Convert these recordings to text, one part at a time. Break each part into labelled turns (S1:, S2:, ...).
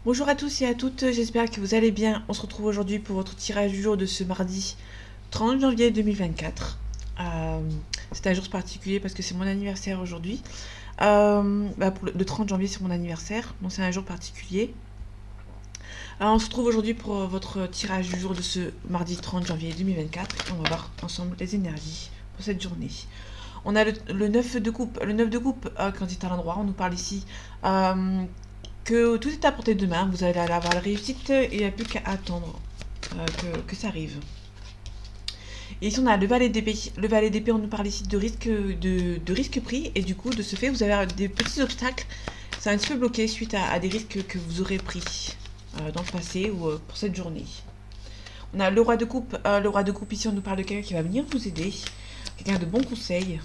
S1: Bonjour à tous et à toutes, j'espère que vous allez bien. On se retrouve aujourd'hui pour votre tirage du jour de ce mardi 30 janvier 2024. C'est un jour particulier parce que c'est mon anniversaire aujourd'hui. Le 30 janvier c'est mon anniversaire, donc c'est un jour particulier. On se retrouve aujourd'hui pour votre tirage du jour de ce mardi 30 janvier 2024 et on va voir ensemble les énergies pour cette journée. On a le 9 de coupe. Le 9 de coupe, quand il est à l'endroit, on nous parle ici que tout est à portée de main. Vous allez avoir la réussite et il n'y a plus qu'à attendre que ça arrive. Et ici, on a le valet d'épée. Le valet d'épée, on nous parle ici de risque pris. Et du coup, de ce fait, vous avez des petits obstacles. C'est un petit peu bloqué suite à des risques que vous aurez pris dans le passé ou pour cette journée. On a le roi de coupe. Le roi de coupe, ici, on nous parle de quelqu'un qui va venir vous aider. Quelqu'un de bons conseils.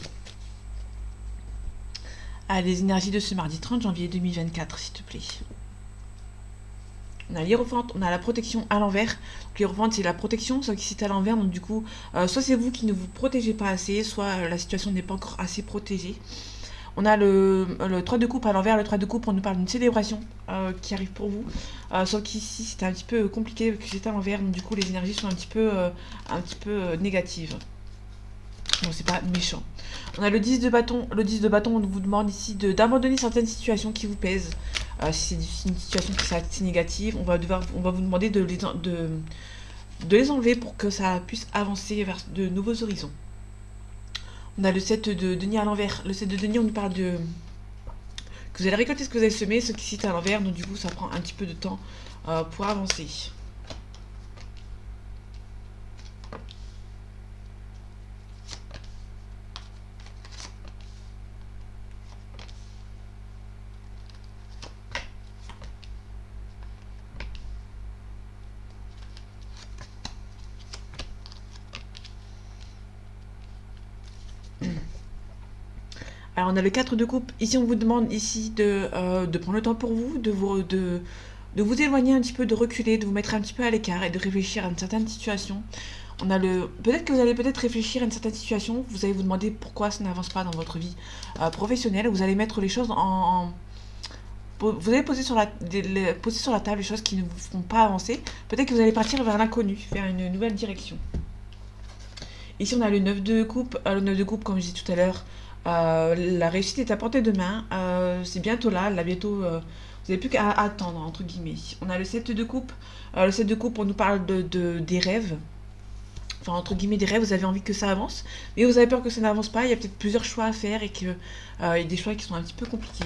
S1: Les énergies de ce mardi 30 janvier 2024, s'il te plaît. On a l'hiérophante, on a la protection à l'envers. L'hiérophante, c'est la protection, sauf qu'ici c'est à l'envers, donc du coup, soit c'est vous qui ne vous protégez pas assez, soit la situation n'est pas encore assez protégée. On a le 3 de coupe à l'envers. Le 3 de coupe, on nous parle d'une célébration qui arrive pour vous. Sauf qu'ici, c'est un petit peu compliqué, que c'est à l'envers, donc du coup, les énergies sont un petit peu négatives. Bon, c'est pas méchant. On a le 10 de bâton. Le 10 de bâton, on vous demande ici d'abandonner certaines situations qui vous pèsent. Si c'est une situation qui est assez négative, on va vous demander de les enlever pour que ça puisse avancer vers de nouveaux horizons. On a le 7 de denier à l'envers. Le 7 de denier, on nous parle que vous allez récolter ce que vous avez semé, ce qui cite à l'envers, donc du coup ça prend un petit peu de temps pour avancer. Alors on a le 4 de coupe. Ici on vous demande ici de prendre le temps pour vous, de vous éloigner un petit peu, de reculer, de vous mettre un petit peu à l'écart et de réfléchir à une certaine situation. On a peut-être que vous allez réfléchir à une certaine situation, vous allez vous demander pourquoi ça n'avance pas dans votre vie professionnelle, vous allez mettre les choses vous allez poser sur la table les choses qui ne vous feront pas avancer. Peut-être que vous allez partir vers l'inconnu, vers une nouvelle direction. Ici on a le 9 de coupe. Le 9 de coupe, comme je disais tout à l'heure, la réussite est à portée de main. C'est bientôt là bientôt. Vous n'avez plus qu'à attendre, entre guillemets. On a le 7 de coupe. Le 7 de coupe, on nous parle des rêves. Enfin, entre guillemets, des rêves, vous avez envie que ça avance. Mais vous avez peur que ça n'avance pas. Il y a peut-être plusieurs choix à faire et qu'il y a des choix qui sont un petit peu compliqués.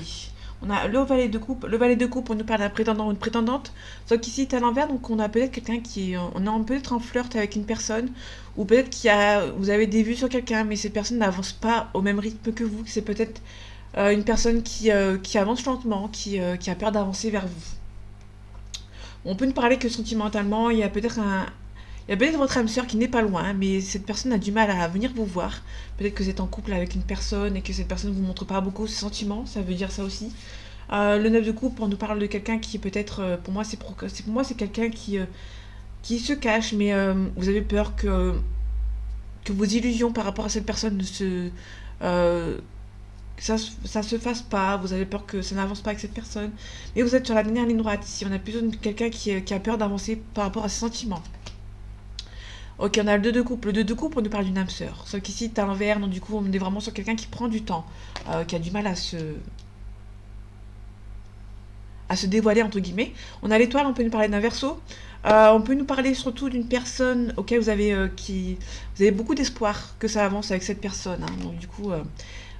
S1: On a le valet de coupe. Le valet de coupe, on nous parle d'un prétendant ou une prétendante. Sauf qu'ici, c'est à l'envers, donc on a peut-être quelqu'un qui est. On est peut-être en flirt avec une personne. Ou peut-être vous avez des vues sur quelqu'un, mais cette personne n'avance pas au même rythme que vous. C'est peut-être une personne qui avance lentement, qui a peur d'avancer vers vous. On peut nous parler que sentimentalement, il y a peut-être votre âme sœur qui n'est pas loin, mais cette personne a du mal à venir vous voir. Peut-être que vous êtes en couple avec une personne et que cette personne ne vous montre pas beaucoup ses sentiments, ça veut dire ça aussi. Le 9 de coupe, on nous parle de quelqu'un qui peut-être, pour moi c'est quelqu'un qui se cache, mais vous avez peur que vos illusions par rapport à cette personne euh, ça se fasse pas, vous avez peur que ça n'avance pas avec cette personne, mais vous êtes sur la dernière ligne droite ici, on a plutôt quelqu'un qui a peur d'avancer par rapport à ses sentiments. Ok, on a le 2 de coupe. Le 2 de coupe, on nous parle d'une âme sœur. Sauf qu'ici, t'as l'envers, donc du coup, on est vraiment sur quelqu'un qui prend du temps, qui a du mal à se dévoiler, entre guillemets. On a l'étoile, on peut nous parler d'un verso. On peut nous parler surtout d'une personne auquel vous avez beaucoup d'espoir que ça avance avec cette personne. Hein. Donc du coup,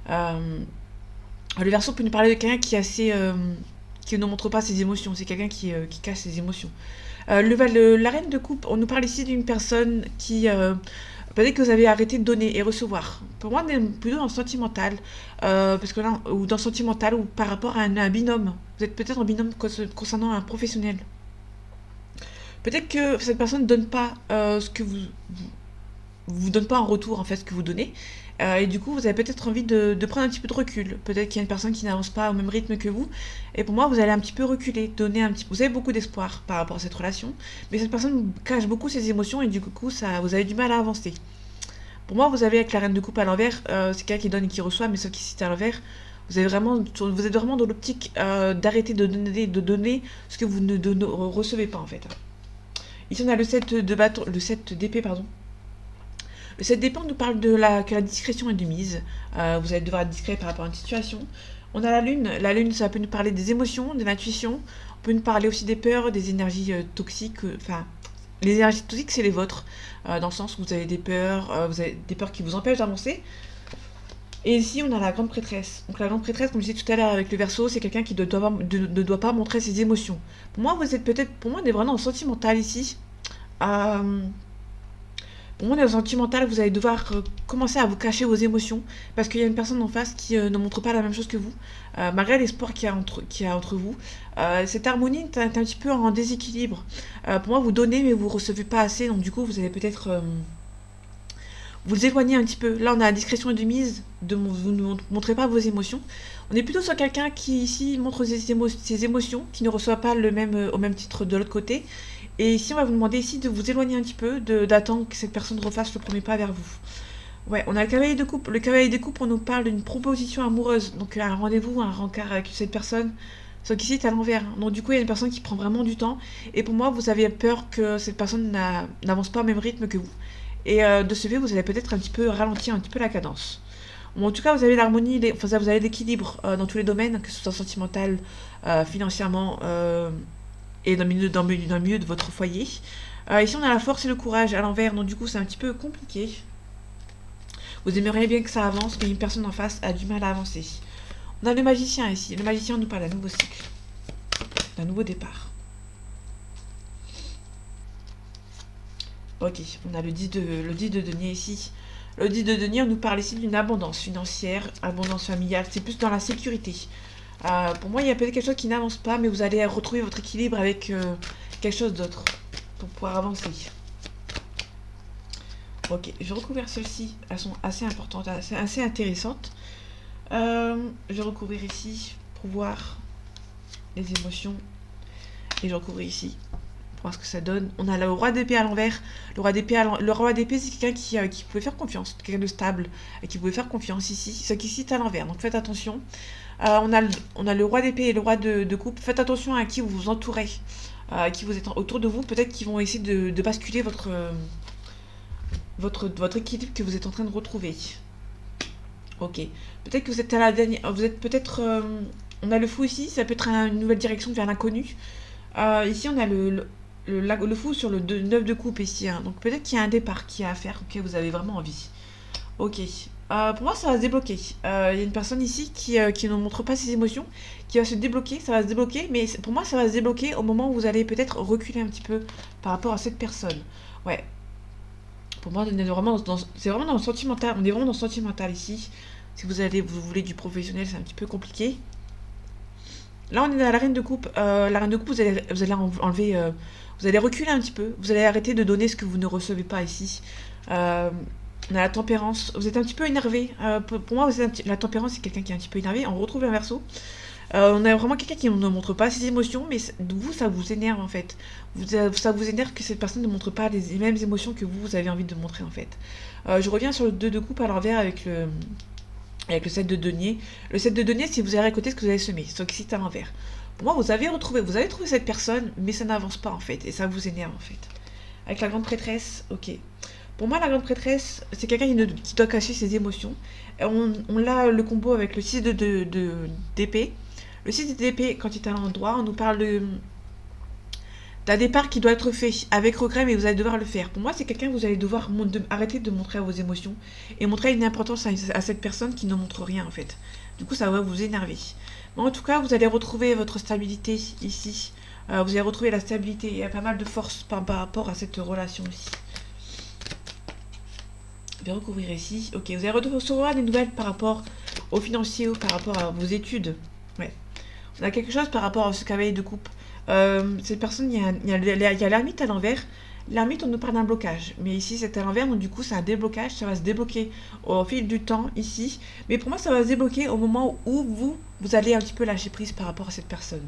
S1: le verso peut nous parler de quelqu'un qui ne montre pas ses émotions. C'est quelqu'un qui cache ses émotions. La reine de coupe, on nous parle ici d'une personne qui peut-être que vous avez arrêté de donner et recevoir. Pour moi, on est plutôt dans le sentimental, parce que là, ou dans le sentimental ou par rapport à un binôme. Vous êtes peut-être en binôme concernant un professionnel. Peut-être que cette personne ne donne pas ce que vous donne pas en retour en fait ce que vous donnez. Et du coup, vous avez peut-être envie de prendre un petit peu de recul. Peut-être qu'il y a une personne qui n'avance pas au même rythme que vous. Et pour moi, vous allez un petit peu reculer, vous avez beaucoup d'espoir par rapport à cette relation. Mais cette personne cache beaucoup ses émotions et du coup, vous avez du mal à avancer. Pour moi, vous avez avec la reine de coupe à l'envers, c'est quelqu'un qui donne et qui reçoit, mais sauf qu'ici c'est à l'envers. Vous êtes vraiment dans l'optique d'arrêter de donner ce que vous ne recevez pas en fait. Ici on a le 7 de bâton, le 7 d'épée pardon. Le 7 d'épée on nous parle que la discrétion est de mise. Vous allez devoir être discret par rapport à une situation. On a la lune. La lune, ça peut nous parler des émotions, de l'intuition. On peut nous parler aussi des peurs, des énergies toxiques. Enfin, les énergies toxiques, c'est les vôtres. Dans le sens où vous avez des peurs qui vous empêchent d'avancer. Et ici, on a la grande prêtresse. Donc la grande prêtresse, comme je disais tout à l'heure avec le Verseau, c'est quelqu'un qui ne doit pas montrer ses émotions. Pour moi, on est vraiment en sentimental ici. Euh, pour moi, dans le sentimental, vous allez devoir commencer à vous cacher vos émotions parce qu'il y a une personne en face qui ne montre pas la même chose que vous, malgré l'espoir qu'il y a entre vous. Cette harmonie est un petit peu en déséquilibre. Pour moi, vous donnez mais vous recevez pas assez, donc du coup, vous allez peut-être vous éloigner un petit peu. Là, on a la discrétion et de mise, vous ne montrez pas vos émotions. On est plutôt sur quelqu'un qui ici montre ses émotions, qui ne reçoit pas au même titre de l'autre côté. Et ici, on va vous demander ici de vous éloigner un petit peu, d'attendre que cette personne refasse le premier pas vers vous. Ouais, on a le cavalier de coupe. Le cavalier de coupe, on nous parle d'une proposition amoureuse. Donc un rendez-vous, un rencard avec cette personne. Sauf qu'ici, c'est à l'envers. Donc du coup, il y a une personne qui prend vraiment du temps. Et pour moi, vous avez peur que cette personne n'avance pas au même rythme que vous. Et de ce fait, vous allez peut-être un petit peu ralentir un petit peu la cadence. Bon, en tout cas, vous avez l'harmonie, vous avez l'équilibre dans tous les domaines, que ce soit sentimental, financièrement et dans le milieu de votre foyer. Ici, on a la force et le courage à l'envers, donc du coup, c'est un petit peu compliqué. Vous aimeriez bien que ça avance, mais une personne en face a du mal à avancer. On a le magicien ici. Le magicien nous parle d'un nouveau cycle, d'un nouveau départ. Ok, on a le 10 de denier ici. Le 10 de denier, on nous parle ici d'une abondance financière, abondance familiale. C'est plus dans la sécurité. Pour moi, il y a peut-être quelque chose qui n'avance pas, mais vous allez retrouver votre équilibre avec quelque chose d'autre pour pouvoir avancer. Ok, je vais recouvrir celles-ci. Elles sont assez importantes, assez intéressantes. Je vais recouvrir ici pour voir les émotions. Et je vais recouvrir ici pour voir ce que ça donne. On a le roi d'épée à l'envers. Le roi d'épée, c'est quelqu'un qui pouvait faire confiance, quelqu'un de stable, et qui pouvait faire confiance ici. Ce qui ici est à l'envers, donc faites attention. On a le roi d'épée et le roi de coupe. Faites attention à qui vous vous entourez, à qui vous êtes autour de vous. Peut-être qu'ils vont essayer de basculer votre équilibre que vous êtes en train de retrouver. Ok. Peut-être que vous êtes à la dernière. Vous êtes peut-être. On a le fou ici, ça peut être une nouvelle direction vers l'inconnu. Ici, on a le fou sur le 9 de coupe ici. Hein. Donc peut-être qu'il y a un départ qui a à faire, auquel vous avez vraiment envie. Ok. Pour moi, ça va se débloquer. Il y a une personne ici qui ne montre pas ses émotions, qui va se débloquer. Ça va se débloquer, mais pour moi, ça va se débloquer au moment où vous allez peut-être reculer un petit peu par rapport à cette personne. Ouais. Pour moi, c'est vraiment dans le sentimental. On est vraiment dans le sentimental ici. Si vous voulez du professionnel, c'est un petit peu compliqué. Là, on est à la reine de coupe. La reine de coupe, vous allez enlever, vous allez reculer un petit peu. Vous allez arrêter de donner ce que vous ne recevez pas ici. On a la tempérance. Vous êtes un petit peu énervé. Pour moi, la tempérance, c'est quelqu'un qui est un petit peu énervé. On retrouve l'inverso. On a vraiment quelqu'un qui ne montre pas ses émotions, mais vous, ça vous énerve en fait. Ça vous énerve que cette personne ne montre pas les mêmes émotions que vous avez envie de montrer en fait. Je reviens sur le 2 de coupe à l'envers avec le 7 de denier. Le 7 de denier, si vous avez récolté ce que vous avez semé, sauf qu'ici c'est à l'envers. Pour moi, vous avez trouvé cette personne, mais ça n'avance pas en fait, et ça vous énerve en fait. Avec la grande prêtresse, ok. Pour moi, la grande prêtresse, c'est quelqu'un qui doit cacher ses émotions. On a le combo avec le 6 d'épée. Le 6 d'épée, quand il est à l'endroit, on nous parle d'un départ qui doit être fait avec regret, mais vous allez devoir le faire. Pour moi, c'est quelqu'un que vous allez devoir arrêter de montrer à vos émotions et montrer une importance à cette personne qui ne montre rien en fait. Du coup, ça va vous énerver. Mais en tout cas, vous allez retrouver votre stabilité ici. Vous allez retrouver la stabilité. Il y a pas mal de force par rapport à cette relation ici. Je vais recouvrir ici. Ok, vous allez recevoir des nouvelles par rapport aux financiers ou par rapport à vos études. Ouais. On a quelque chose par rapport à ce cavalier de coupe. Cette personne, il y a l'ermite à l'envers. L'ermite, on nous parle d'un blocage. Mais ici, c'est à l'envers, donc du coup, c'est un déblocage. Ça va se débloquer au fil du temps, ici. Mais pour moi, ça va se débloquer au moment où vous allez un petit peu lâcher prise par rapport à cette personne.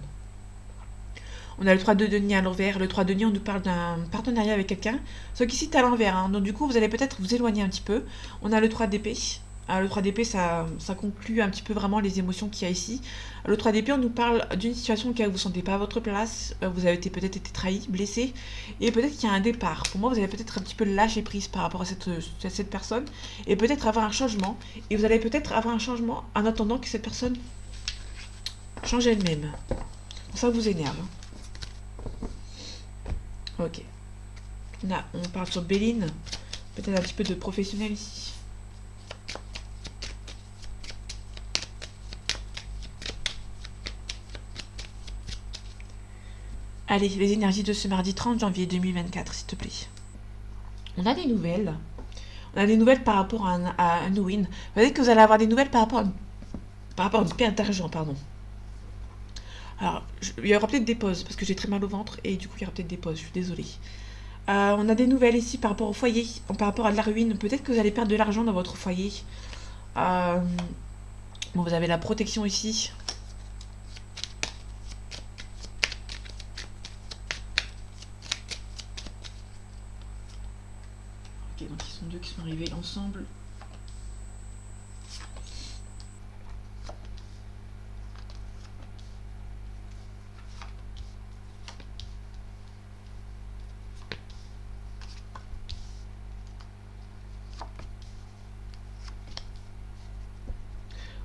S1: On a le 3 de denier à l'envers. Le 3 de denier, on nous parle d'un partenariat avec quelqu'un. Sauf qu'ici, c'est à l'envers. Hein. Donc du coup, vous allez peut-être vous éloigner un petit peu. On a le 3 d'épée. Le 3 d'épée, ça conclut un petit peu vraiment les émotions qu'il y a ici. Le 3 d'épée, on nous parle d'une situation où vous ne vous sentez pas à votre place, vous avez peut-être été trahi, blessé, et peut-être qu'il y a un départ. Pour moi, vous allez peut-être un petit peu lâcher prise par rapport à cette personne, et peut-être avoir un changement, et vous allez peut-être avoir un changement en attendant que cette personne change elle-même. Ça vous énerve. Ok. Là, on parle sur Béline, peut-être un petit peu de professionnel ici. Allez, les énergies de ce mardi 30 janvier 2024, s'il te plaît. On a des nouvelles. On a des nouvelles par rapport à un win. Vous savez que vous allez avoir des nouvelles par rapport à une perte d'argent, pardon. Alors, il y aura peut-être des pauses, parce que j'ai très mal au ventre, et du coup, il y aura peut-être des pauses, je suis désolée. On a des nouvelles ici par rapport au foyer, par rapport à de la ruine. Peut-être que vous allez perdre de l'argent dans votre foyer. Bon, vous avez la protection ici. Ok, donc ils sont deux qui sont arrivés ensemble.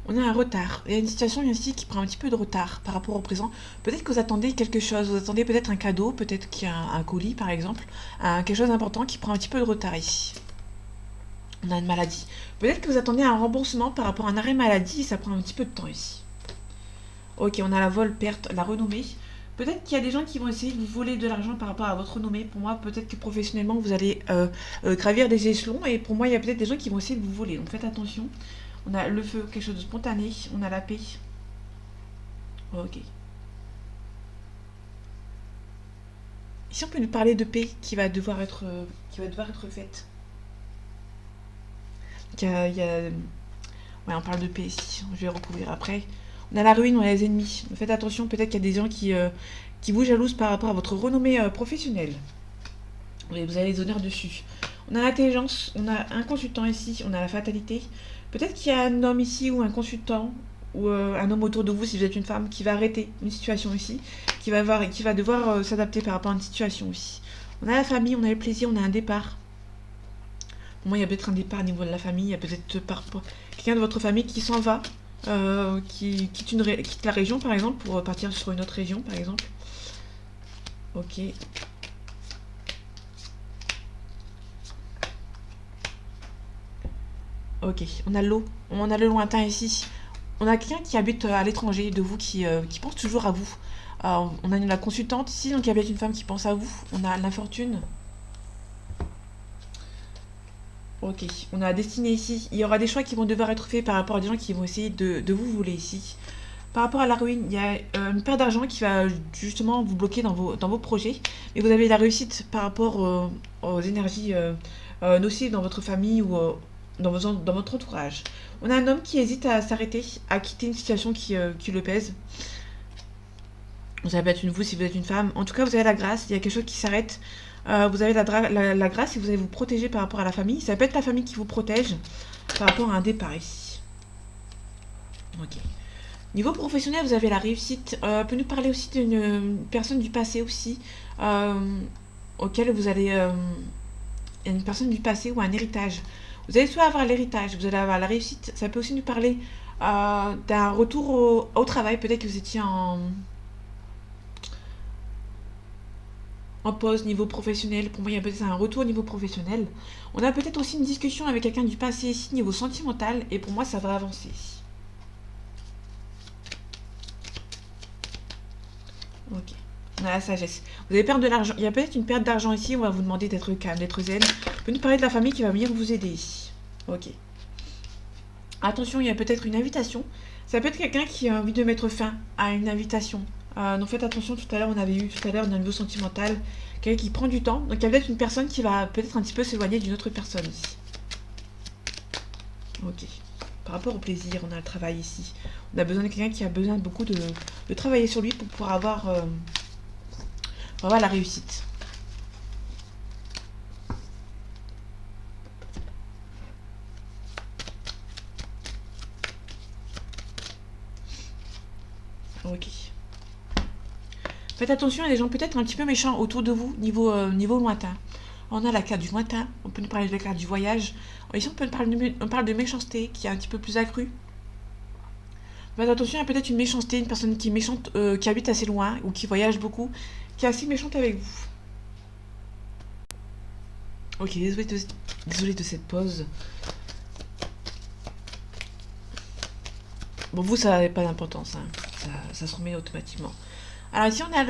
S1: On a un retard. Il y a une situation ici qui prend un petit peu de retard par rapport au présent. Peut-être que vous attendez quelque chose. Vous attendez peut-être un cadeau, peut-être qu'il y a un colis par exemple. Quelque chose d'important qui prend un petit peu de retard ici. On a une maladie. Peut-être que vous attendez un remboursement par rapport à un arrêt maladie et ça prend un petit peu de temps ici. Ok, on a la vol, perte, la renommée. Peut-être qu'il y a des gens qui vont essayer de vous voler de l'argent par rapport à votre renommée. Pour moi, peut-être que professionnellement, vous allez gravir des échelons. Et pour moi, il y a peut-être des gens qui vont essayer de vous voler. Donc faites attention. On a le feu, quelque chose de spontané. On a la paix. Ok. Ici, on peut nous parler de paix qui va devoir être faite. Ouais, on parle de paix ici. Je vais recouvrir après. On a la ruine, on a les ennemis. Faites attention, peut-être qu'il y a des gens qui vous jalousent par rapport à votre renommée professionnelle. Et vous avez les honneurs dessus. On a l'intelligence, on a un consultant ici, on a la fatalité. Peut-être qu'il y a un homme ici ou un consultant ou un homme autour de vous si vous êtes une femme qui va arrêter une situation ici, qui va devoir s'adapter par rapport à une situation ici. On a la famille, on a le plaisir, on a un départ. Pour moi, il y a peut-être un départ au niveau de la famille, il y a peut-être quelqu'un de votre famille qui s'en va, qui quitte la région par exemple pour partir sur une autre région par exemple. Ok. Ok, on a l'eau, on a le lointain ici. On a quelqu'un qui habite à l'étranger de vous qui pense toujours à vous. On a la consultante ici, donc il y a peut-être une femme qui pense à vous. On a l'infortune. Ok, on a la destinée ici. Il y aura des choix qui vont devoir être faits par rapport à des gens qui vont essayer de vous voler ici. Par rapport à la ruine, il y a une perte d'argent qui va justement vous bloquer dans vos projets. Mais vous avez la réussite par rapport aux énergies nocives dans votre famille ou dans votre entourage. On a un homme qui hésite à s'arrêter, à quitter une situation qui le pèse. Ça peut être vous si vous êtes une femme. En tout cas, vous avez la grâce. Il y a quelque chose qui s'arrête. Vous avez la grâce et vous allez vous protéger par rapport à la famille. Ça peut être la famille qui vous protège par rapport à un départ ici. Ok. Niveau professionnel, vous avez la réussite. Peut nous parler aussi d'une personne du passé aussi, auquel vous allez... une personne du passé ou un héritage. Vous allez soit avoir l'héritage, vous allez avoir la réussite. Ça peut aussi nous parler d'un retour au travail. Peut-être que vous étiez en pause niveau professionnel. Pour moi, il y a peut-être un retour au niveau professionnel. On a peut-être aussi une discussion avec quelqu'un du passé ici, niveau sentimental. Et pour moi, ça va avancer. Ok. On a la sagesse. Vous allez perdre de l'argent. Il y a peut-être une perte d'argent ici. On va vous demander d'être calme, d'être zen. On peut nous parler de la famille qui va venir vous aider ici. Ok. Attention, il y a peut-être une invitation. Ça peut être quelqu'un qui a envie de mettre fin à une invitation. Donc faites attention, tout à l'heure on a un niveau sentimental, quelqu'un qui prend du temps. Donc il y a peut-être une personne qui va peut-être un petit peu s'éloigner d'une autre personne ici. Ok. Par rapport au plaisir, on a le travail ici. On a besoin de quelqu'un qui a besoin beaucoup de travailler sur lui pour pouvoir avoir la réussite. Faites attention à des gens peut-être un petit peu méchants autour de vous, niveau lointain. On a la carte du lointain, on peut nous parler de la carte du voyage. Ici, on parle de méchanceté qui est un petit peu plus accrue. Faites attention à peut-être une méchanceté, une personne qui est méchante, qui habite assez loin ou qui voyage beaucoup, qui est assez méchante avec vous. Ok, désolé de cette pause. Bon, vous, ça n'avait pas d'importance, hein. Ça se remet automatiquement. Alors ici, on a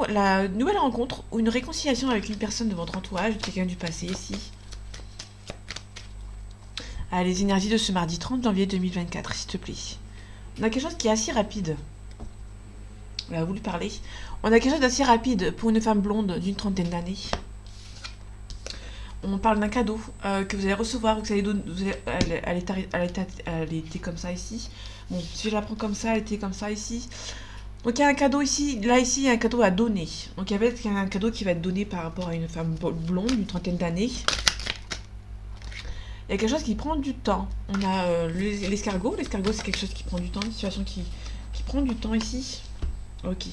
S1: la nouvelle rencontre ou une réconciliation avec une personne de votre entourage, quelqu'un du passé ici. Les énergies de ce mardi 30 janvier 2024, s'il te plaît. On a quelque chose qui est assez rapide. On a voulu parler. On a quelque chose d'assez rapide pour une femme blonde d'une trentaine d'années. On parle d'un cadeau que vous allez recevoir, que vous allez donner. Elle était comme ça ici. Bon, si je la prends comme ça, elle était comme ça ici. Donc il y a un cadeau ici, là ici, il y a un cadeau à donner. Donc il y a un cadeau qui va être donné par rapport à une femme blonde d'une trentaine d'années. Il y a quelque chose qui prend du temps. On a l'escargot. L'escargot, c'est quelque chose qui prend du temps, une situation qui prend du temps ici. Ok.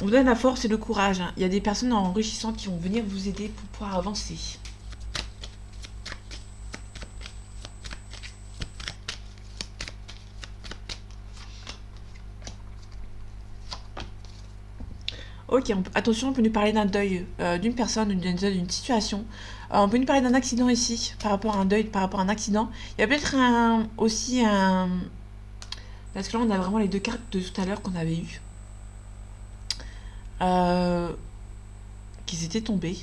S1: On vous donne la force et le courage, hein. Il y a des personnes enrichissantes qui vont venir vous aider pour pouvoir avancer. Ok, attention, on peut nous parler d'un deuil d'une personne, d'une situation. On peut nous parler d'un accident ici, par rapport à un deuil, par rapport à un accident. Il y a peut-être aussi un... Parce que là, on a vraiment les deux cartes de tout à l'heure qu'on avait eues. Qu'ils étaient tombés.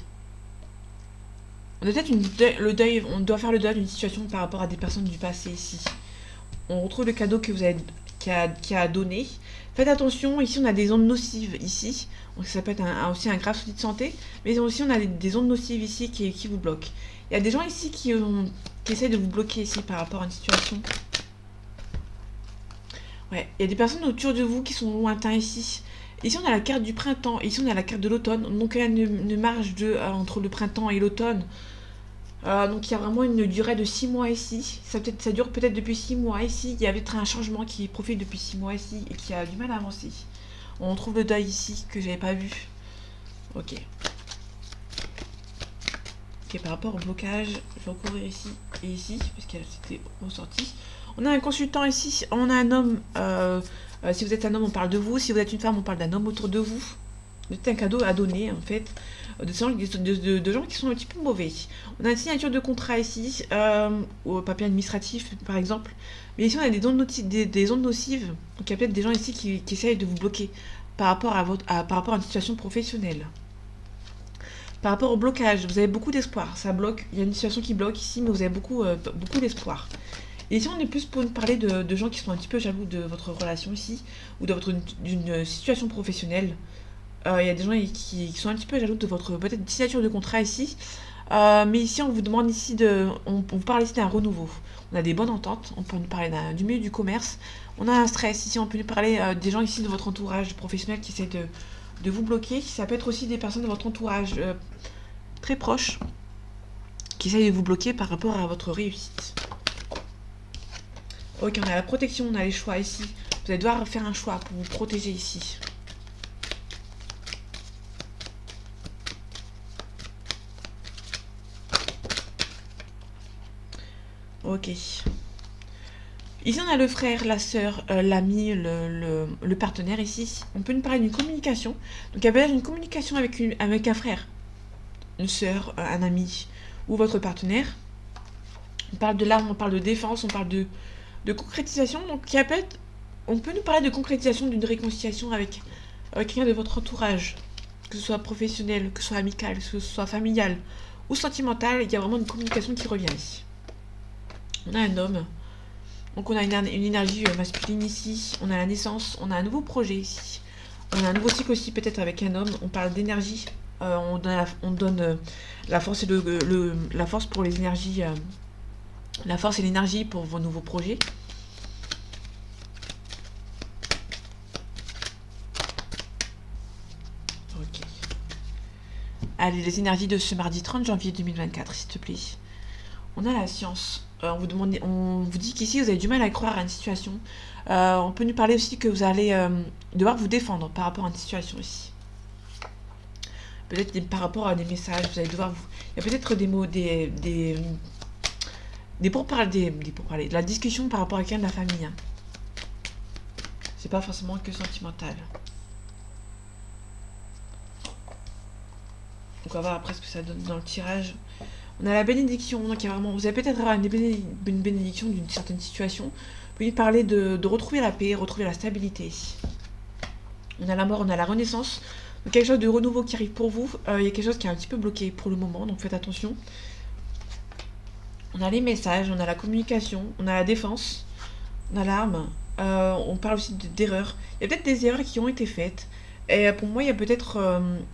S1: On a peut-être le deuil, on doit faire le deuil d'une situation par rapport à des personnes du passé ici. On retrouve le cadeau que vous avez, qui a donné. Faites attention, ici on a des ondes nocives ici. Donc ça peut être aussi un grave souci de santé. Mais aussi on a des ondes nocives ici qui vous bloquent. Il y a des gens ici qui essaient de vous bloquer ici par rapport à une situation. Ouais, il y a des personnes autour de vous qui sont lointains ici. Ici on a la carte du printemps, ici on a la carte de l'automne. Donc il y a une marge entre le printemps et l'automne. Donc il y a vraiment une durée de 6 mois ici. Ça dure peut-être depuis 6 mois ici. Il y avait un changement qui profite depuis 6 mois ici et qui a du mal à avancer. On trouve le deuil ici que j'avais pas vu. Ok. Ok, par rapport au blocage, je vais recourir ici et ici, parce que c'était ressorti. On a un consultant ici, on a un homme. Si vous êtes un homme, on parle de vous. Si vous êtes une femme, on parle d'un homme autour de vous. C'est un cadeau à donner en fait de gens qui sont un petit peu mauvais. On a une signature de contrat ici, au papier administratif par exemple. Mais ici on a des ondes nocives. Donc il y a peut-être des gens ici qui essayent de vous bloquer par rapport par rapport à une situation professionnelle. Par rapport au blocage, vous avez beaucoup d'espoir. Ça bloque. Il y a une situation qui bloque ici, mais vous avez beaucoup d'espoir. Et ici, on est plus pour parler de gens qui sont un petit peu jaloux de votre relation ici, ou d'une situation professionnelle. Il y a des gens qui sont un petit peu jaloux de votre peut-être signature de contrat ici. Mais ici, on vous demande ici on vous parle ici d'un renouveau. On a des bonnes ententes. On peut nous parler du milieu du commerce. On a un stress ici. On peut nous parler des gens ici de votre entourage professionnel qui essaient de vous bloquer. Ça peut être aussi des personnes de votre entourage très proches qui essayent de vous bloquer par rapport à votre réussite. Ok, on a la protection, on a les choix ici. Vous allez devoir faire un choix pour vous protéger ici. Ok. Ici, on a le frère, la sœur, l'ami, le partenaire ici. On peut nous parler d'une communication. Donc, il y a peut-être une communication avec un frère, une sœur, un ami ou votre partenaire. On parle de l'arme, on parle de défense, on parle de concrétisation. Donc, on peut nous parler de concrétisation d'une réconciliation avec quelqu'un de votre entourage, que ce soit professionnel, que ce soit amical, que ce soit familial ou sentimental. Il y a vraiment une communication qui revient ici. On a un homme. Donc on a une énergie masculine ici. On a la naissance. On a un nouveau projet ici. On a un nouveau cycle aussi peut-être avec un homme. On parle d'énergie. On donne la force et la force pour les énergies. La force et l'énergie pour vos nouveaux projets. Ok. Allez, les énergies de ce mardi 30 janvier 2024, s'il te plaît. On a la science. On vous dit qu'ici vous avez du mal à croire à une situation. On peut nous parler aussi que vous allez devoir vous défendre par rapport à une situation ici. peut-être par rapport à des messages, vous allez devoir il y a peut-être des mots, des pourparlers, de la discussion par rapport à quelqu'un de la famille, hein. C'est pas forcément que sentimental. Donc on va voir après ce que ça donne dans le tirage. On a la bénédiction, donc il y a vraiment, vous allez peut-être avoir une bénédiction d'une certaine situation. Vous pouvez parler de retrouver la paix, retrouver la stabilité ici. On a la mort, on a la renaissance. Donc quelque chose de renouveau qui arrive pour vous. Il y a quelque chose qui est un petit peu bloqué pour le moment, donc faites attention. On a les messages, on a la communication, on a la défense, on a l'arme. On parle aussi d'erreurs. Il y a peut-être des erreurs qui ont été faites. Et pour moi, il y a peut-être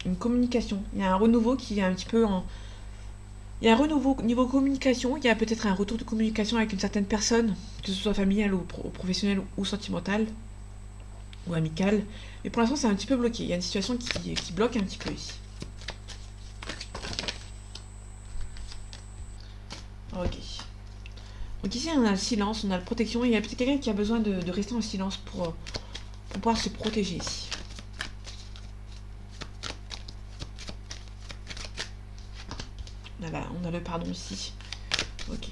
S1: une communication. Il y a un renouveau qui est un petit peu en... Il y a un renouveau niveau communication. Il y a peut-être un retour de communication avec une certaine personne, que ce soit familiale ou professionnelle ou sentimentale ou amicale. Mais pour l'instant, c'est un petit peu bloqué. Il y a une situation qui bloque un petit peu ici. Ok. Donc ici, on a le silence, on a la protection. Il y a peut-être quelqu'un qui a besoin de rester en silence pour pouvoir se protéger ici. On a le pardon ici. Ok.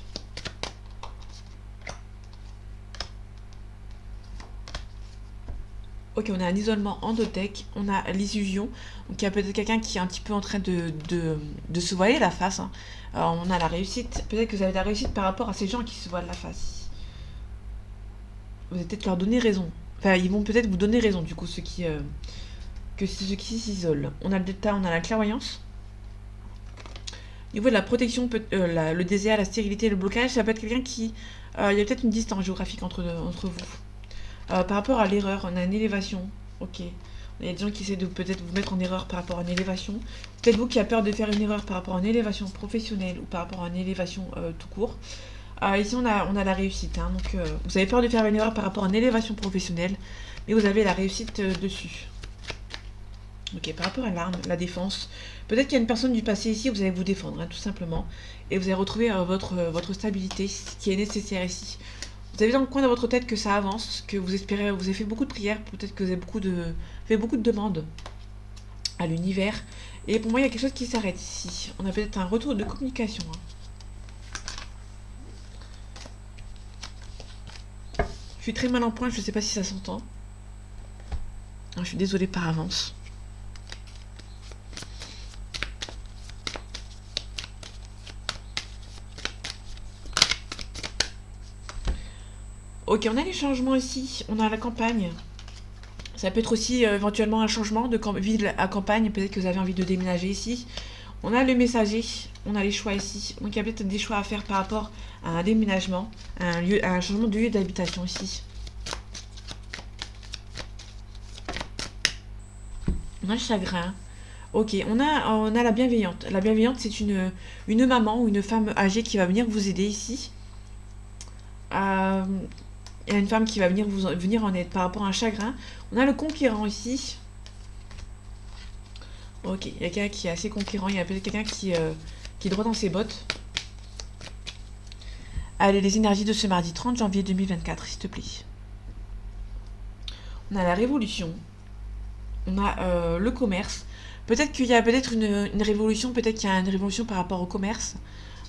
S1: Ok, on a un isolement endothéque, on a l'illusion. Donc il y a peut-être quelqu'un qui est un petit peu en train de se voiler la face, hein. Alors, on a la réussite. Peut-être que vous avez la réussite par rapport à ces gens qui se voilent la face. Vous allez peut-être leur donner raison. Enfin, ils vont peut-être vous donner raison, du coup, ceux qui s'isolent. On a le delta, on a la clairvoyance. Au niveau de la protection, le désert, la stérilité, le blocage, ça peut être quelqu'un qui... il y a peut-être une distance géographique entre vous. Par rapport à l'erreur, on a une élévation. Ok. Il y a des gens qui essaient de peut-être vous mettre en erreur par rapport à une élévation. Peut-être vous qui avez peur de faire une erreur par rapport à une élévation professionnelle ou par rapport à une élévation tout court. Ici, on a la réussite, hein. Donc, vous avez peur de faire une erreur par rapport à une élévation professionnelle, mais vous avez la réussite dessus. Ok, par rapport à l'arme, la défense, peut-être qu'il y a une personne du passé ici, vous allez vous défendre, hein, tout simplement. Et vous allez retrouver votre stabilité qui est nécessaire ici. Vous avez dans le coin de votre tête que ça avance, que vous espérez, vous avez fait beaucoup de prières, peut-être que vous avez fait beaucoup de demandes à l'univers. Et pour moi, il y a quelque chose qui s'arrête ici. On a peut-être un retour de communication, hein. Je suis très mal en point, je ne sais pas si ça s'entend. Je suis désolée par avance. Ok, on a les changements ici. On a la campagne. Ça peut être aussi éventuellement un changement de ville à campagne. Peut-être que vous avez envie de déménager ici. On a le messager. On a les choix ici. Donc il y a peut-être des choix à faire par rapport à un déménagement, à un changement de lieu d'habitation ici. On a le chagrin. Ok, on a la bienveillante. La bienveillante, c'est une maman ou une femme âgée qui va venir vous aider ici. Il y a une femme qui va venir en aide par rapport à un chagrin. On a le conquérant ici. Ok, il y a quelqu'un qui est assez conquérant. Il y a peut-être quelqu'un qui est droit dans ses bottes. Allez, les énergies de ce mardi 30 janvier 2024, s'il te plaît. On a la révolution. On a le commerce. Peut-être qu'il y a peut-être une révolution. Peut-être qu'il y a une révolution par rapport au commerce.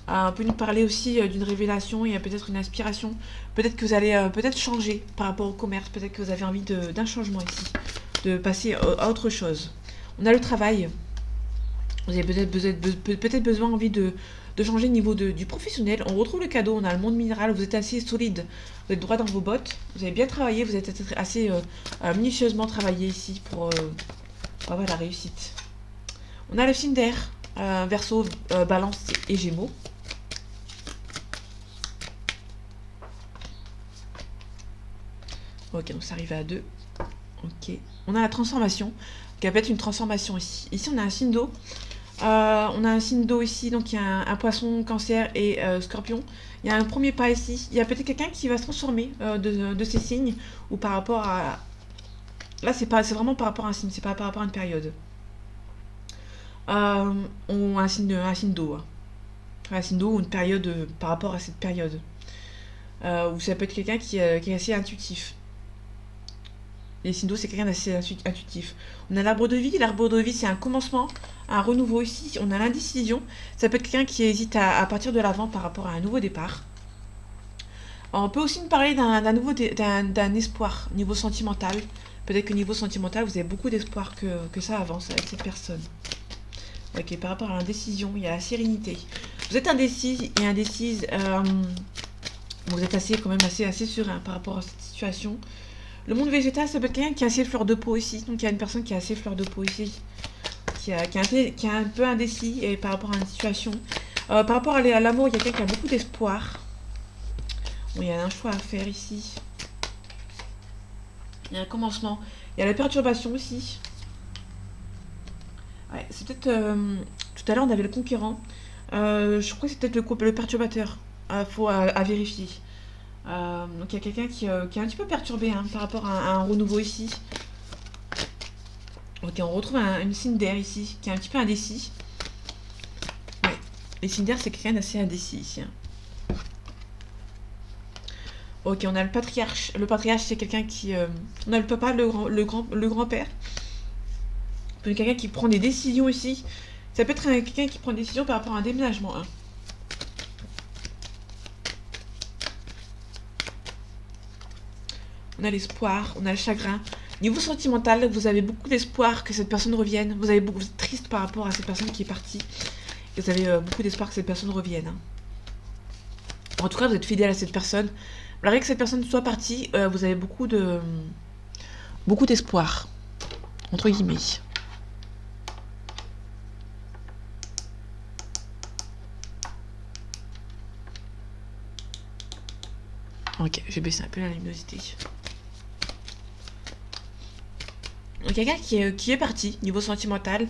S1: On peut nous parler aussi d'une révélation, il y a peut-être une inspiration. Peut-être que vous allez peut-être changer par rapport au commerce, peut-être que vous avez envie d'un changement ici, de passer à autre chose. On a le travail. Vous avez peut-être besoin envie de changer au niveau du professionnel. On retrouve le cadeau, on a le monde minéral, vous êtes assez solide, vous êtes droit dans vos bottes, vous avez bien travaillé, vous êtes assez minutieusement travaillé ici pour avoir la réussite. On a le signe d'air, Verseau, Balance et Gémeaux. Ok, donc ça arrive à 2. Ok. On a la transformation. Donc, il y a peut-être une transformation ici. Ici, on a un signe d'eau. On a un signe d'eau ici. Donc, il y a un poisson, cancer et scorpion. Il y a un premier pas ici. Il y a peut-être quelqu'un qui va se transformer de ces signes. Ou par rapport à... Là, c'est vraiment par rapport à un signe. C'est pas par rapport à une période. On a un signe d'eau. Hein. Un signe d'eau ou une période par rapport à cette période. Ou ça peut être quelqu'un qui est assez intuitif. Les signes d'eau, c'est quelqu'un d'assez intuitif. On a l'arbre de vie. L'arbre de vie, c'est un commencement, un renouveau ici. On a l'indécision. Ça peut être quelqu'un qui hésite à partir de l'avant par rapport à un nouveau départ. On peut aussi nous parler d'un espoir niveau sentimental. Peut-être que niveau sentimental, vous avez beaucoup d'espoir que ça avance avec cette personne. Ok, par rapport à l'indécision, il y a la sérénité. Vous êtes indécis et indécise. Vous êtes quand même assez serein par rapport à cette situation. Le monde végétal, ça peut être quelqu'un qui a assez fleur de peau ici. Donc il y a une personne qui a assez fleur de peau ici. Qui est un peu indécis et par rapport à une situation. Par rapport à l'amour, il y a quelqu'un qui a beaucoup d'espoir. Bon, il y a un choix à faire ici. Il y a un commencement. Il y a la perturbation aussi. Ouais, c'est peut-être... tout à l'heure, on avait le conquérant. Je crois que c'est peut-être le perturbateur. Faut à vérifier. Donc il y a quelqu'un qui est un petit peu perturbé par rapport à un renouveau ici. Ok, on retrouve une Cinder ici, qui est un petit peu indécis. Ouais, les Cinder, c'est quelqu'un d'assez indécis ici. Ok, on a le patriarche. Le patriarche, c'est quelqu'un qui... on a le papa, le grand-père. Quelqu'un qui prend des décisions ici. Ça peut être quelqu'un qui prend des décisions par rapport à un déménagement. On a l'espoir, on a le chagrin. Niveau sentimental, vous avez beaucoup d'espoir que cette personne revienne. Vous êtes triste par rapport à cette personne qui est partie. Et vous avez beaucoup d'espoir que cette personne revienne. En tout cas, vous êtes fidèle à cette personne. Malgré que cette personne soit partie, vous avez beaucoup d'espoir. Entre guillemets. Ok, j'ai baissé un peu la luminosité. Donc quelqu'un qui est parti, niveau sentimental.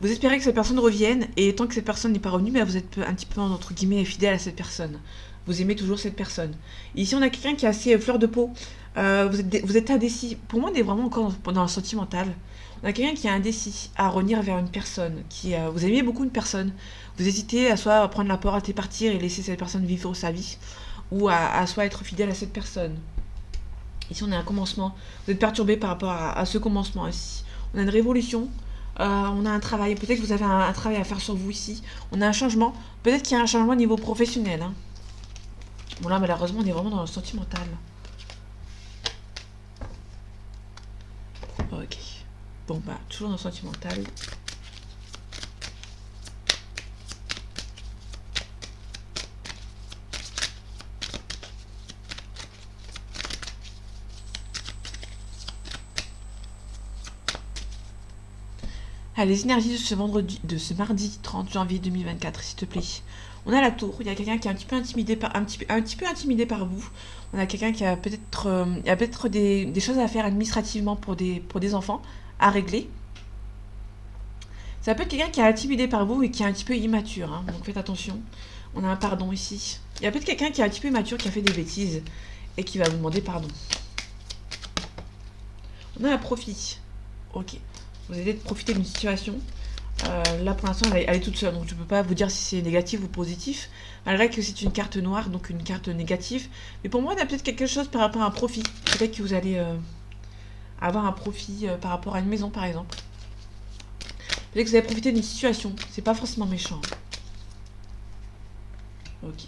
S1: Vous espérez que cette personne revienne, et tant que cette personne n'est pas revenue, vous êtes un petit peu, entre guillemets, fidèle à cette personne. Vous aimez toujours cette personne. Ici, on a quelqu'un qui a assez fleur de peau. Vous êtes indécis. Pour moi, on est vraiment encore dans le sentimental. On a quelqu'un qui est indécis à revenir vers une personne. Vous aimez beaucoup une personne. Vous hésitez à soit prendre la porte et partir et laisser cette personne vivre sa vie, ou à soit être fidèle à cette personne. Ici, on a un commencement. Vous êtes perturbé par rapport à ce commencement ici. On a une révolution. On a un travail. Peut-être que vous avez un travail à faire sur vous ici. On a un changement. Peut-être qu'il y a un changement au niveau professionnel. Bon, là, malheureusement, on est vraiment dans le sentimental. Ok. Bon, toujours dans le sentimental. Les énergies de ce mardi 30 janvier 2024, s'il te plaît. On a la tour, il y a quelqu'un qui est un petit peu intimidé par vous. On a quelqu'un qui a peut-être des choses à faire administrativement pour des enfants à régler. Ça peut être quelqu'un qui est intimidé par vous et qui est un petit peu immature, donc faites attention. On a un pardon ici. Il y a peut-être quelqu'un qui est un petit peu immature, qui a fait des bêtises et qui va vous demander pardon. On a un profit. Ok. Vous allez profiter d'une situation. Là, pour l'instant, elle est toute seule. Donc, je ne peux pas vous dire si c'est négatif ou positif. Malgré que c'est une carte noire, donc une carte négative. Mais pour moi, il y a peut-être quelque chose par rapport à un profit. Peut-être que vous allez avoir un profit par rapport à une maison, par exemple. Peut-être que vous allez profiter d'une situation. C'est pas forcément méchant. Ok.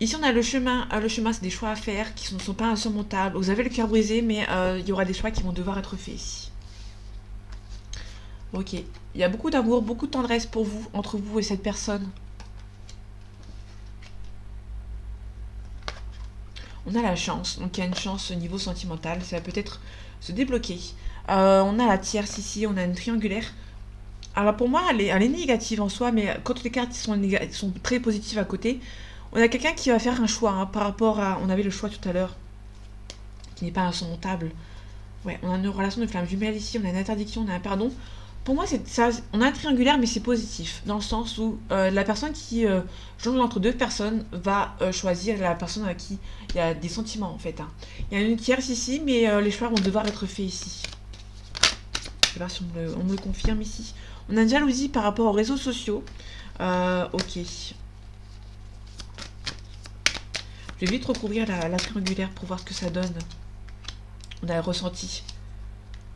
S1: Ici, on a le chemin. Le chemin, c'est des choix à faire qui ne sont pas insurmontables. Vous avez le cœur brisé, mais il y aura des choix qui vont devoir être faits ici. Ok. Il y a beaucoup d'amour, beaucoup de tendresse pour vous, entre vous et cette personne. On a la chance. Donc, il y a une chance au niveau sentimental. Ça va peut-être se débloquer. On a la tierce ici. On a une triangulaire. Alors, pour moi, elle est négative en soi, mais quand les cartes sont très positives à côté, on a quelqu'un qui va faire un choix par rapport à... On avait le choix tout à l'heure, qui n'est pas insurmontable. Ouais, on a une relation de flamme jumelle ici, on a une interdiction, on a un pardon. Pour moi, on a un triangulaire, mais c'est positif, dans le sens où la personne qui jongle entre deux personnes va choisir la personne à qui il y a des sentiments, en fait. Il y a une tierce ici, mais les choix vont devoir être faits ici. Je sais pas si on me le confirme ici. On a une jalousie par rapport aux réseaux sociaux. Ok. Je vais vite recouvrir la triangulaire pour voir ce que ça donne. On a le ressenti.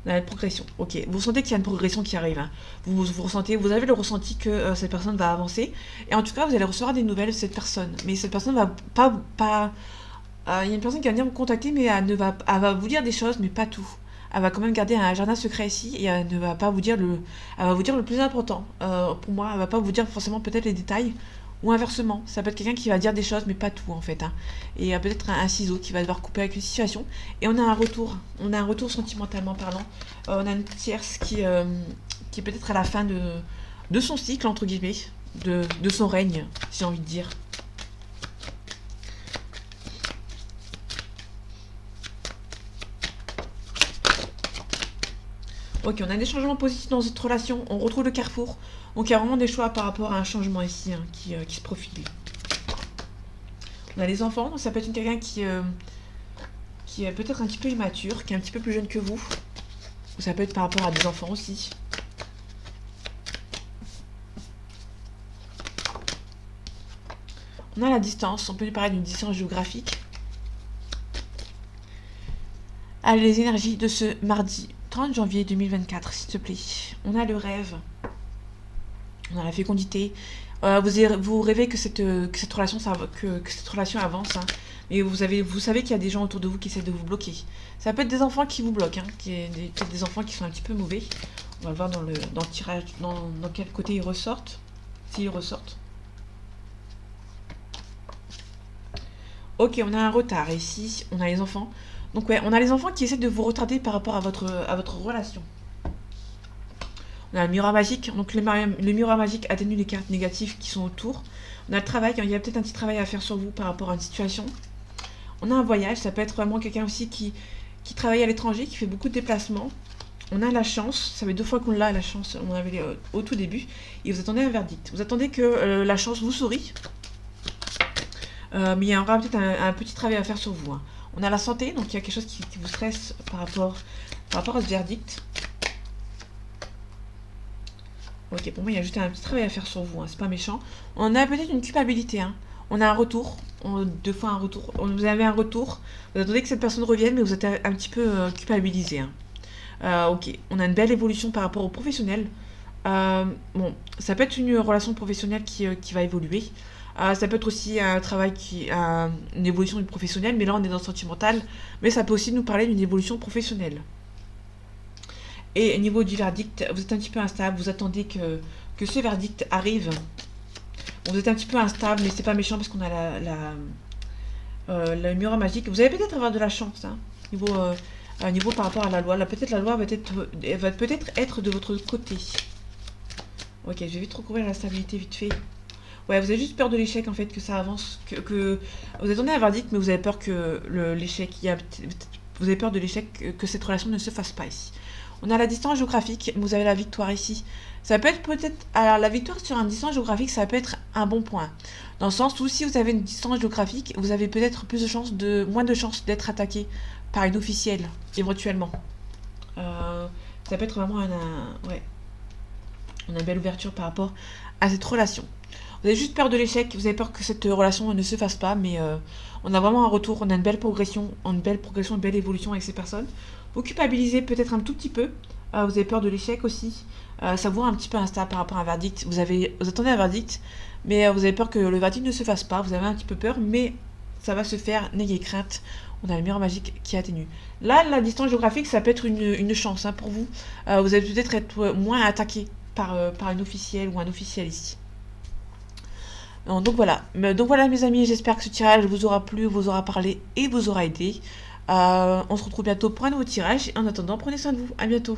S1: On a une progression. Ok. Vous sentez qu'il y a une progression qui arrive. Hein. Vous ressentez, vous avez le ressenti que cette personne va avancer. Et en tout cas, vous allez recevoir des nouvelles de cette personne. Mais cette personne va pas. Il y a une personne qui va venir vous contacter, mais elle va vous dire des choses, mais pas tout. Elle va quand même garder un jardin secret ici et elle ne va pas vous dire elle va vous dire le plus important. Pour moi, elle va pas vous dire forcément peut-être les détails ou inversement. Ça peut être quelqu'un qui va dire des choses, mais pas tout en fait. Hein. Et peut-être un ciseau qui va devoir couper avec une situation. Et on a un retour. On a un retour sentimentalement parlant. On a une tierce qui est peut-être à la fin de son cycle entre guillemets, de son règne, si j'ai envie de dire. Ok, on a des changements positifs dans cette relation. On retrouve le carrefour. Donc il y a vraiment des choix par rapport à un changement ici hein, qui se profile. On a les enfants. Donc ça peut être quelqu'un qui est peut-être un petit peu immature, qui est un petit peu plus jeune que vous. Ou ça peut être par rapport à des enfants aussi. On a la distance. On peut lui parler d'une distance géographique. Allez, les énergies de ce mardi 30 janvier 2024, s'il te plaît. On a le rêve. On a la fécondité. Vous rêvez que cette relation, que cette relation avance. Hein. Mais vous savez qu'il y a des gens autour de vous qui essaient de vous bloquer. Ça peut être des enfants qui vous bloquent. Hein, peut-être des enfants qui sont un petit peu mauvais. On va voir dans le tirage, dans quel côté ils ressortent. S'ils ressortent. Ok, on a un retard. Ici, on a les enfants. Donc ouais, on a les enfants qui essaient de vous retarder par rapport à votre relation. On a le miroir magique. Donc le miroir magique atténue les cartes négatives qui sont autour. On a le travail. Il y a peut-être un petit travail à faire sur vous par rapport à une situation. On a un voyage. Ça peut être vraiment quelqu'un aussi qui travaille à l'étranger, qui fait beaucoup de déplacements. On a la chance. Ça fait 2 fois qu'on l'a, la chance. On avait au tout début. Et vous attendez un verdict. Vous attendez que la chance vous sourie. Mais il y aura peut-être un petit travail à faire sur vous. Hein. On a la santé, donc il y a quelque chose qui vous stresse par rapport à ce verdict. Ok, pour moi, il y a juste un petit travail à faire sur vous, hein, c'est pas méchant. On a peut-être une culpabilité, hein. On a un retour, 2 fois un retour. Vous avez un retour, vous attendez que cette personne revienne, mais vous êtes un petit peu culpabilisé. Hein. Ok, on a une belle évolution par rapport au professionnel. Bon, ça peut être une relation professionnelle qui va évoluer. Ça peut être aussi un travail une évolution du professionnel, mais là on est dans le sentimental. Mais ça peut aussi nous parler d'une évolution professionnelle. Et au niveau du verdict, vous êtes un petit peu instable, vous attendez que ce verdict arrive. Bon, vous êtes un petit peu instable, mais c'est pas méchant parce qu'on a le miroir magique. Vous allez peut-être avoir de la chance, hein, niveau par rapport à la loi. Là, peut-être la loi va peut-être être de votre côté. Ok, je vais vite recouvrir la stabilité vite fait. Ouais, vous avez juste peur de l'échec en fait, que ça avance, que vous attendez un verdict, mais vous avez peur que l'échec, vous avez peur de l'échec, que cette relation ne se fasse pas ici. On a la distance géographique, vous avez la victoire ici. Ça peut être alors la victoire sur une distance géographique, ça peut être un bon point. Dans le sens où si vous avez une distance géographique, vous avez peut-être moins de chances d'être attaqué par une officielle, éventuellement. Ça peut être vraiment ouais. On a une belle ouverture par rapport à cette relation. Vous avez juste peur de l'échec, vous avez peur que cette relation ne se fasse pas, mais on a vraiment un retour, on a une belle progression, une belle évolution avec ces personnes. Vous culpabilisez peut-être un tout petit peu, vous avez peur de l'échec aussi, ça vous rend un petit peu instable par rapport à un verdict. Vous attendez un verdict, mais vous avez peur que le verdict ne se fasse pas, vous avez un petit peu peur, mais ça va se faire, n'ayez crainte. On a le miroir magique qui atténue. Là, la distance géographique, ça peut être une chance hein, pour vous. Vous allez peut-être être moins attaqué par une officielle ou un officiel ici. Donc voilà mes amis, j'espère que ce tirage vous aura plu, vous aura parlé et vous aura aidé. On se retrouve bientôt pour un nouveau tirage. En attendant, prenez soin de vous, à bientôt.